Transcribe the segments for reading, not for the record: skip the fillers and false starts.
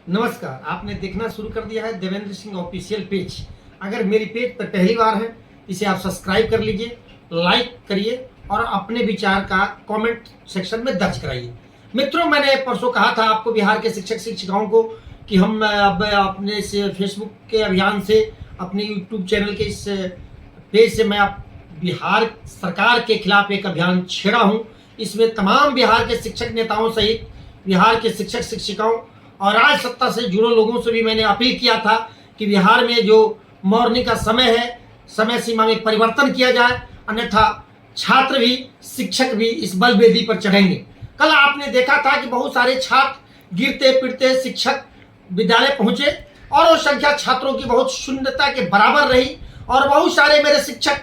नमस्कार, आपने देखना शुरू कर दिया है देवेंद्र सिंह ऑफिशियल पेज। अगर मेरी पेज पर पहली बार है, इसे आप सब्सक्राइब कर लीजिए, लाइक करिए और अपने विचार का कमेंट सेक्शन में दर्ज कराइए। मित्रों, मैंने परसों कहा था आपको बिहार के शिक्षक शिक्षिकाओं को कि हम अब अपने से फेसबुक के अभियान से, अपने यूट्यूब चैनल के इस पेज से मैं अब बिहार सरकार के खिलाफ एक अभियान छेड़ा हूँ। इसमें तमाम बिहार के शिक्षक नेताओं सहित बिहार के शिक्षक शिक्षिकाओं और राज सत्ता से जुड़े लोगों से भी मैंने अपील किया था कि बिहार में जो मॉर्निंग का समय है, समय सीमा में परिवर्तन किया जाए, अन्यथा छात्र भी शिक्षक भी इस बलवेदी पर चढ़ेंगे। कल आपने देखा था कि बहुत सारे छात्र गिरते पिटते शिक्षक विद्यालय पहुंचे और वो संख्या छात्रों की बहुत शून्यता के बराबर रही और बहुत सारे मेरे शिक्षक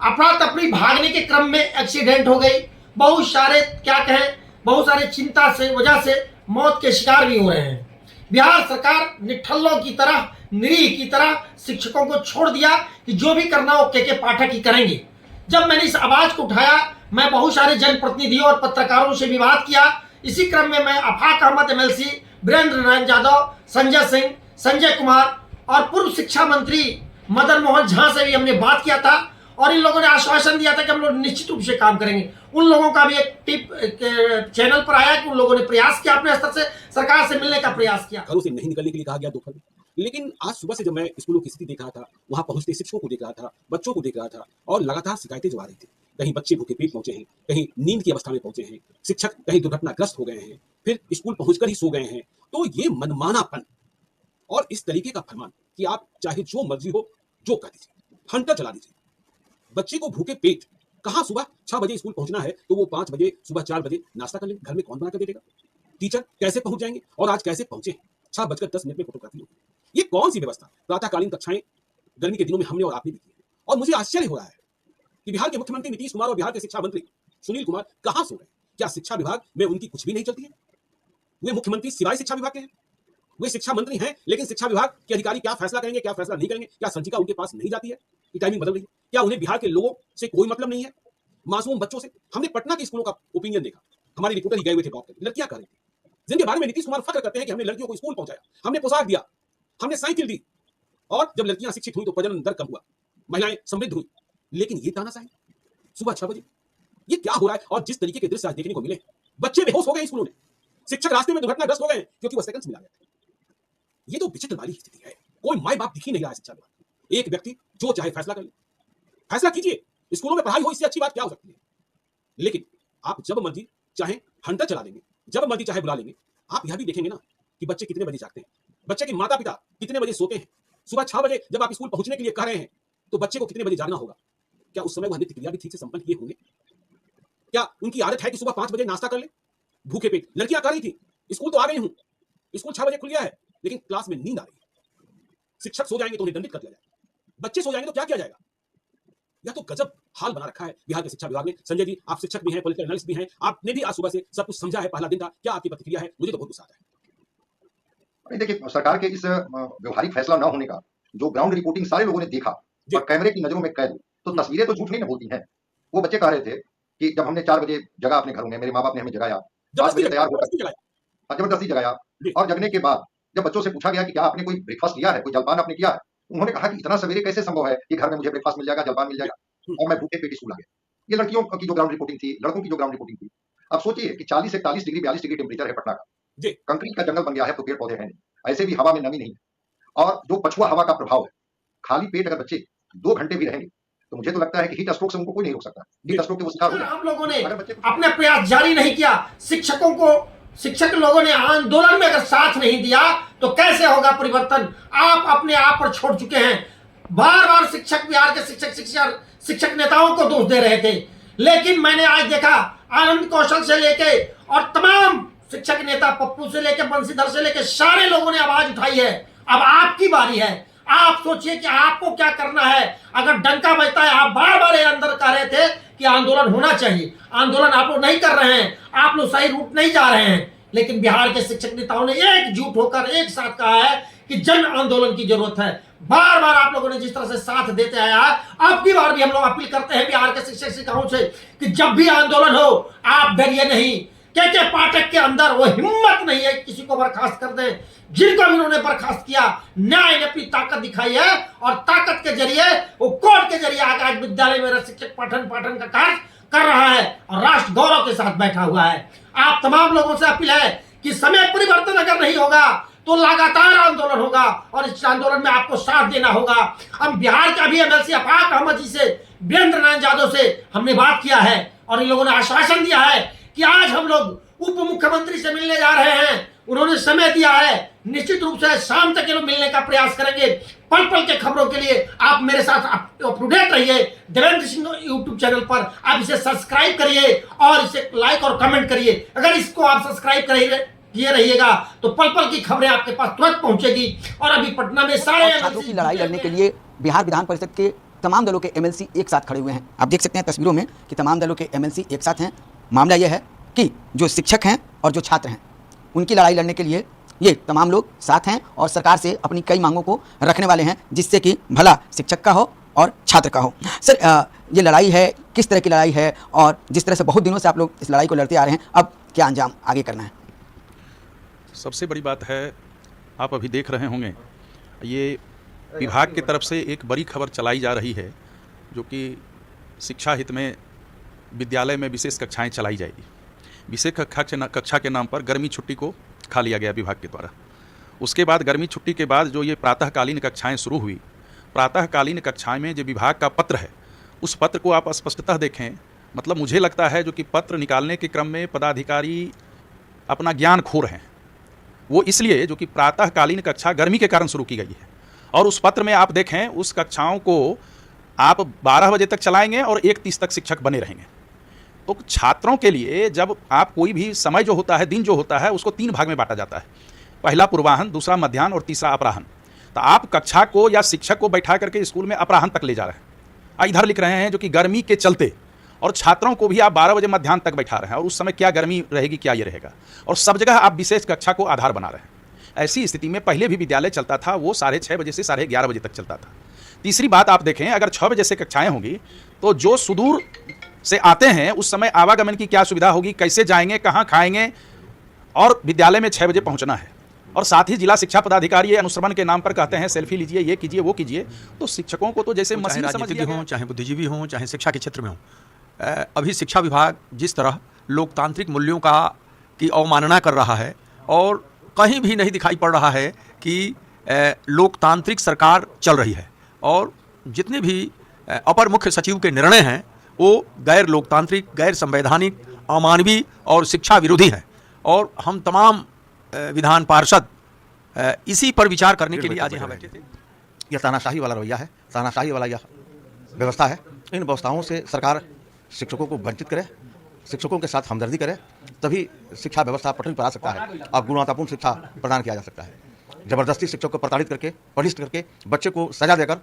अफरा तफरी भागने के क्रम में एक्सीडेंट हो गई। बहुत सारे क्या कहें, बहुत सारे चिंता से वजह से मौत के शिकार भी हो रहे हैं। बिहार सरकार निठल्लों की तरह, निरीह की तरह शिक्षकों को छोड़ दिया कि जो भी करना हो के पाठक ही करेंगे। जब मैंने इस आवाज को उठाया, मैं बहुत सारे जनप्रतिनिधियों और पत्रकारों से भी बात किया। इसी क्रम में मैं आफाक अहमद एमएलसी, वीरेंद्र नारायण यादव, संजय सिंह, संजय कुमार और पूर्व शिक्षा मंत्री मदन मोहन झा से भी हमने बात किया था और इन लोगों ने आश्वासन दिया था कि हम लोग निश्चित रूप से काम करेंगे। उन लोगों का भी एक टिप चैनल पर आया कि उन लोगों ने प्रयास किया, अपने स्तर से सरकार से मिलने का प्रयास किया। घरों से नहीं निकलने के लिए कहा गया दोपहर में। लेकिन आज सुबह से जब मैं स्कूलों की स्थिति देख रहा था, वहां पहुंचते शिक्षकों को देख रहा था, बच्चों को देख रहा था और लगातार शिकायतें जो आ रही थी। कहीं बच्चे भूखे पेट पहुंचे हैं, कहीं नींद की अवस्था में पहुंचे हैं, शिक्षक कहीं दुर्घटनाग्रस्त हो गए हैं, फिर स्कूल पहुंचकर ही सो गए हैं। तो ये मनमानापन और इस तरीके का फरमान कि आप चाहे जो मर्जी हो जो कर दीजिए, हंटर चला दीजिए, बच्चे को भूखे पेट कहाँ सुबह 6 बजे स्कूल पहुंचना है तो वो 5 बजे, सुबह 4 बजे नाश्ता कर ले, घर में कौन बना कर दे देगा? टीचर कैसे पहुंच जाएंगे? और आज कैसे पहुंचे हैं? 6:10 में फोटोग्राफी होगी। ये कौन सी व्यवस्था? प्रातःकालीन कक्षाएं गर्मी के दिनों में हमने और आपने भी की है। और मुझे आश्चर्य हो रहा है कि बिहार के मुख्यमंत्री नीतीश कुमार और बिहार के शिक्षा मंत्री सुनील कुमार कहां सो गए? क्या शिक्षा विभाग में उनकी कुछ भी नहीं चलती है? वे मुख्यमंत्री सिवाय शिक्षा विभाग के हैं, वे शिक्षा मंत्री हैं, लेकिन शिक्षा विभाग के अधिकारी क्या फैसला करेंगे, क्या फैसला नहीं करेंगे, क्या संचिका उनके पास नहीं जाती है कि टाइमिंग बदल रही है? क्या उन्हें बिहार के लोगों से कोई मतलब नहीं है? मासूम बच्चों से हमने पटना के स्कूलों का ओपिनियन देखा, हमारे रिपोर्टर ही गए हुए थे बात करने, लड़कियां कर रही थी, जिनके बारे में नीतीश कुमार फख्र करते हैं कि हमने लड़कियों को स्कूल पहुंचाया, हमने पोशाक दिया, हमने साइकिल दी और जब लड़कियां शिक्षित हुई तो प्रजनन दर कम हुआ, महिलाएं समृद्ध हुई। लेकिन ये तानाशाही सुबह 6 बजे, ये क्या हो रहा है? और जिस तरीके के दृश्य आज देखने को मिले, बच्चे बेहोश हो गए स्कूलों में, शिक्षक रास्ते में दुर्घटनाग्रस्त हो गए क्योंकि वो सेकंड्स मिला गया। ये तो विचित्र वाली स्थिति है। कोई माई बाप दिख ही नहीं रहा है शिक्षा विभाग। एक व्यक्ति जो चाहे फैसला कर ले, फैसला कीजिए, स्कूलों में पढ़ाई हो, इससे अच्छी बात क्या हो सकती है? लेकिन आप जब मर्जी चाहे हंटर चला लेंगे, जब मर्जी चाहे बुला लेंगे। आप यह भी देखेंगे ना कि बच्चे कितने बजे जागते हैं, बच्चे के माता पिता कितने बजे सोते हैं। सुबह 6 बजे जब आप स्कूल पहुंचने के लिए कह रहे हैं तो बच्चे को कितने बजे जागना होगा? क्या उस समय वह नित्य क्रिया भी ठीक से संपन्न किए होंगे? क्या उनकी आदत है कि सुबह 5 बजे नाश्ता कर ले भूखे पेट? लड़कियां कर रही थी, स्कूल तो आ गई हूं, स्कूल 6 बजे खुल गया है, लेकिन क्लास में नींद आ रही है। शिक्षक सो जाएंगे तो उन्हें दंडित कर दिया जाएगा, बच्चे सो जाएंगे तो क्या किया जाएगा? यह तो गजब हाल बना रखा है बिहार के शिक्षा विभाग ने। संजय जी, आप शिक्षक भी हैं, पॉलिटिकल एनालिस्ट भी हैं, आपने भी आज सुबह से सब कुछ समझा है, पहला दिन था, क्या आपकी प्रतिक्रिया है? मुझे तो बहुत गुस्सा आता है। देखिए, सरकार के इस व्यवहारिक फैसला न होने का जो ग्राउंड रिपोर्टिंग सारे लोगों ने देखा और कैमरे की नजरों में कैद, तो तस्वीरें तो झूठ नहीं न बोलती हैं। वो बच्चे कह रहे थे कि जब हमने 4 बजे जगा अपने घरों में, मेरे माँ बाप ने हमें जगाया, 5 बजे तैयार होकर जबरदस्ती जगाया और जगने के बाद जब बच्चों से पूछा गया कि क्या आपने कोई ब्रेकफास्ट लिया है, कोई जलपान आपने किया है, उन्होंने कहा कि इतना सवेरे कैसे संभव है कि घर में मुझे ब्रेकफास्ट मिल जाएगा, जलपान मिल जाएगा, और मैं भूखे पेट स्कूल आ गया। ये लड़कियों की जो ग्राउंड रिपोर्टिंग थी, लड़कों की जो ग्राउंड रिपोर्टिंग थी। अब सोचिए कि 40 से 41 डिग्री 42 डिग्री टेम्परेचर है पटना का, कंक्रीट का जंगल बन गया है, तो पेड़ पौधे हैं नहीं, ऐसे भी हवा में नमी नहीं है और जो पछुआ हवा का प्रभाव है, खाली पेट अगर बच्चे 2 घंटे भी रहेंगे तो मुझे तो लगता है कि हीट स्ट्रोक से उनको कोई नहीं रोक सकता। हीट स्ट्रोक के वो शिकार हो हम लोगों ने अपने प्रयास जारी नहीं किया, शिक्षक लोगों ने आंदोलन में अगर साथ नहीं दिया तो कैसे होगा परिवर्तन? आप अपने आप पर छोड़ चुके हैं। बार बार शिक्षक, बिहार के शिक्षक नेताओं को दोष दे रहे थे, लेकिन मैंने आज देखा आनंद कौशल से लेके और तमाम शिक्षक नेता, पप्पू से लेके बंशीधर से लेके सारे लोगों ने आवाज उठाई है। अब आपकी बारी है, आप सोचिए कि आपको क्या करना है। अगर डंका बजता है, आप बार बार अंदर कह रहे थे कि आंदोलन होना चाहिए, आंदोलन आप लोग नहीं कर रहे हैं, आप लोग सही रूट नहीं जा रहे हैं। लेकिन बिहार के शिक्षक नेताओं ने एकजुट होकर एक साथ कहा है कि जन आंदोलन की जरूरत है। बार बार आप लोगों ने जिस तरह से साथ देते आया, अब की बार भी हम लोग अपील करते हैं बिहार के शिक्षक शिक्षिकाओं से कि जब भी आंदोलन हो आप डरिए नहीं, के पाठक के अंदर वो हिम्मत नहीं है किसी को बर्खास्त कर दे। जिनको भी उन्होंने बर्खास्त किया, न्याय ने अपनी ताकत दिखाई है और ताकत के जरिए वो कोर्ट के जरिए आज विद्यालय में शिक्षक पाठन का कार्य कर रहा है और राष्ट्र गौरव के साथ बैठा हुआ है। आप तमाम लोगों से अपील है कि समय परिवर्तन अगर नहीं होगा तो लगातार आंदोलन होगा और इस आंदोलन में आपको साथ देना होगा। हम बिहार का भी एमएलसी अफाक अहमद जी से, वीरेंद्र नारायण यादव से हमने बात किया है और इन लोगों ने आश्वासन दिया है कि आज हम लोग उप मुख्यमंत्री से मिलने जा रहे हैं। उन्होंने समय दिया है, निश्चित रूप से शाम तक ये लोग मिलने का प्रयास करेंगे। पल पल के खबरों के लिए आप मेरे साथ अप टू डेट रहिए। देवेंद्र सिंह यूट्यूब चैनल पर आप इसे सब्सक्राइब करिए और इसे लाइक और कमेंट करिए। अगर इसको आप सब्सक्राइब किए रहिएगा तो पल पल की खबरें आपके पास तुरंत पहुंचेगी। और अभी पटना में सारे छात्रों की लड़ाई लड़ने के लिए बिहार विधान परिषद के तमाम दलों के एमएलसी एक साथ खड़े हुए हैं। आप देख सकते हैं तस्वीरों में कि तमाम दलों के एमएलसी एक साथ हैं। मामला यह है कि जो शिक्षक हैं और जो छात्र हैं उनकी लड़ाई लड़ने के लिए ये तमाम लोग साथ हैं और सरकार से अपनी कई मांगों को रखने वाले हैं, जिससे कि भला शिक्षक का हो और छात्र का हो। सर, ये लड़ाई है, किस तरह की लड़ाई है और जिस तरह से बहुत दिनों से आप लोग इस लड़ाई को लड़ते आ रहे हैं, अब क्या अंजाम आगे करना है? सबसे बड़ी बात है, आप अभी देख रहे होंगे, ये विभाग की तरफ से एक बड़ी खबर चलाई जा रही है जो कि शिक्षा हित में विद्यालय में विशेष कक्षाएं चलाई जाएगी। विशेष कक्षा के नाम पर गर्मी छुट्टी को खा लिया गया विभाग के द्वारा। उसके बाद गर्मी छुट्टी के बाद जो ये प्रातःकालीन कक्षाएं शुरू हुई, प्रातःकालीन कक्षाएं में जो विभाग का पत्र है उस पत्र को आप स्पष्टतः देखें। मतलब मुझे लगता है जो कि पत्र निकालने के क्रम में पदाधिकारी अपना ज्ञान खो रहे हैं। वो इसलिए जो कि प्रातःकालीन कक्षा गर्मी के कारण शुरू की गई है और उस पत्र में आप देखें उस कक्षाओं को आप 12 बजे तक चलाएंगे और 1:30 तक शिक्षक बने रहेंगे। तो छात्रों के लिए जब आप कोई भी समय जो होता है, दिन जो होता है, उसको 3 भाग में बांटा जाता है। पहला पूर्वाहन, दूसरा मध्याह्न और तीसरा अपराहन। तो आप कक्षा को या शिक्षक को बैठा करके स्कूल में अपराहन तक ले जा रहे हैं। इधर लिख रहे हैं जो कि गर्मी के चलते, और छात्रों को भी आप 12 बजे मध्याह्न तक बैठा रहे हैं और उस समय क्या गर्मी रहेगी, क्या ये रहेगा, और सब जगह आप विशेष कक्षा को आधार बना रहे हैं। ऐसी स्थिति में पहले भी विद्यालय चलता था, वो 6:30 बजे से 11:30 बजे तक चलता था। तीसरी बात आप देखें, अगर 6 बजे से कक्षाएं होंगी तो जो सुदूर से आते हैं उस समय आवागमन की क्या सुविधा होगी, कैसे जाएंगे, कहाँ खाएंगे, और विद्यालय में 6 बजे पहुंचना है। और साथ ही जिला शिक्षा पदाधिकारी अनुश्रवण के नाम पर कहते हैं सेल्फी लीजिए, ये कीजिए, वो कीजिए। तो शिक्षकों को तो जैसे मशीन समझ लिया हों, चाहे बुद्धिजीवी हों, चाहे शिक्षा के क्षेत्र में हों, अभी शिक्षा विभाग जिस तरह लोकतांत्रिक मूल्यों की अवमानना कर रहा है और कहीं भी नहीं दिखाई पड़ रहा है कि लोकतांत्रिक सरकार चल रही है, और जितने भी अपर मुख्य सचिव के निर्णय हैं वो गैर लोकतांत्रिक, गैर संवैधानिक, अमानवीय और शिक्षा विरोधी हैं। और हम तमाम विधान पार्षद इसी पर विचार करने के लिए आज यहाँ बैठे थे। यह तानाशाही वाला रवैया है, तानाशाही वाला यह व्यवस्था है। इन व्यवस्थाओं से सरकार शिक्षकों को वंचित करे, शिक्षकों के साथ हमदर्दी करे, तभी शिक्षा व्यवस्था पटरी पर आ सकता है और गुणवत्तापूर्ण शिक्षा प्रदान किया जा सकता है। जबरदस्ती शिक्षक को प्रताड़ित करके, बलिष्ठ करके, बच्चे को सजा देकर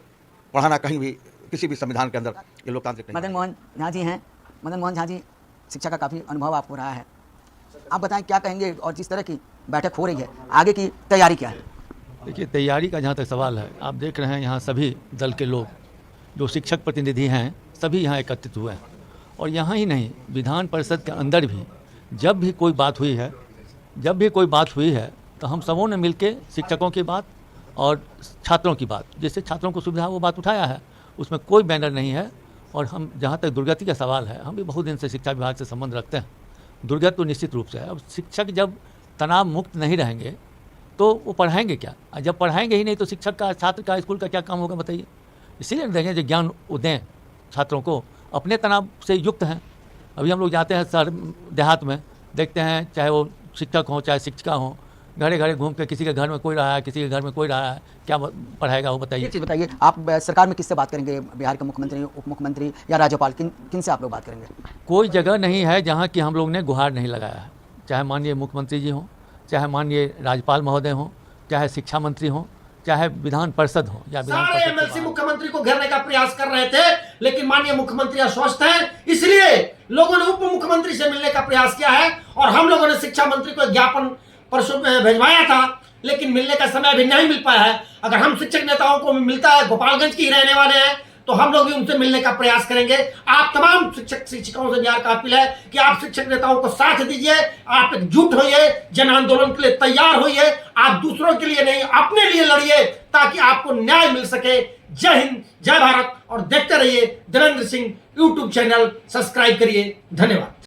पढ़ाना कहीं भी किसी भी संविधान के अंदर ये लोकतांत्रिक नहीं। मदन मोहन झा जी हैं। मदन मोहन झा जी, शिक्षा का काफ़ी अनुभव आपको रहा है, आप बताएं क्या कहेंगे, और जिस तरह की बैठक हो रही है आगे की तैयारी क्या है? देखिए, तैयारी का जहाँ तक सवाल है, आप देख रहे हैं यहाँ सभी दल के लोग जो शिक्षक प्रतिनिधि हैं सभी यहाँ एकत्रित हुए हैं। और यहाँ ही नहीं, विधान परिषद के अंदर भी जब भी कोई बात हुई है तो हम सबों ने मिलकर शिक्षकों की बात और छात्रों की बात, जिससे छात्रों को सुविधा, वो बात उठाया है। उसमें कोई बैनर नहीं है। और हम, जहाँ तक दुर्गति का सवाल है, हम भी बहुत दिन से शिक्षा विभाग से संबंध रखते हैं। दुर्गति तो निश्चित रूप से है। अब शिक्षक जब तनाव मुक्त नहीं रहेंगे तो वो पढ़ाएंगे क्या? जब पढ़ाएंगे ही नहीं तो शिक्षक का, छात्र का, स्कूल का क्या काम होगा, बताइए। इसीलिए देंगे जो ज्ञान दें छात्रों को, अपने तनाव से युक्त हैं। अभी हम लोग जाते हैं शहर देहात में, देखते हैं चाहे वो शिक्षक हों चाहे शिक्षिका हों, घरे घरे घूम के किसी के घर में कोई रहा है, किसी के घर में कोई रहा है, क्या पढ़ाएगा वो, बताइए। एक चीज़ बताइए, आप सरकार में किससे बात करेंगे? बिहार के मुख्यमंत्री, उप मुख्यमंत्री या राज्यपाल, किन से आप लोग बात करेंगे? कोई जगह नहीं है जहाँ की हम लोग ने गुहार नहीं लगाया है। चाहे माननीय मुख्यमंत्री जी हों, चाहे माननीय राज्यपाल महोदय हों, चाहे शिक्षा मंत्री हों, चाहे विधान परिषद हो या विधान सारे एमएलसी मुख्यमंत्री को घेरने का प्रयास कर रहे थे, लेकिन माननीय मुख्यमंत्री अस्वस्थ हैं, इसलिए लोगों ने उप मुख्यमंत्री से मिलने का प्रयास किया है। और हम लोगों ने शिक्षा मंत्री को ज्ञापन परसों में भिजवाया था, लेकिन मिलने का समय अभी नहीं मिल पाया है। अगर हम शिक्षक नेताओं को मिलता है, गोपालगंज की रहने वाले हैं, तो हम लोग भी उनसे मिलने का प्रयास करेंगे। आप तमाम शिक्षक शिक्षिकाओं से बिहार का अपील है कि आप शिक्षक नेताओं को साथ दीजिए, आप एकजुट होइए, जन आंदोलन के लिए तैयार होइए। आप दूसरों के लिए नहीं, अपने लिए लड़िए ताकि आपको न्याय मिल सके। जय हिंद, जय भारत, और देखते रहिए Devendra Singh YouTube channel, subscribe करिए। धन्यवाद।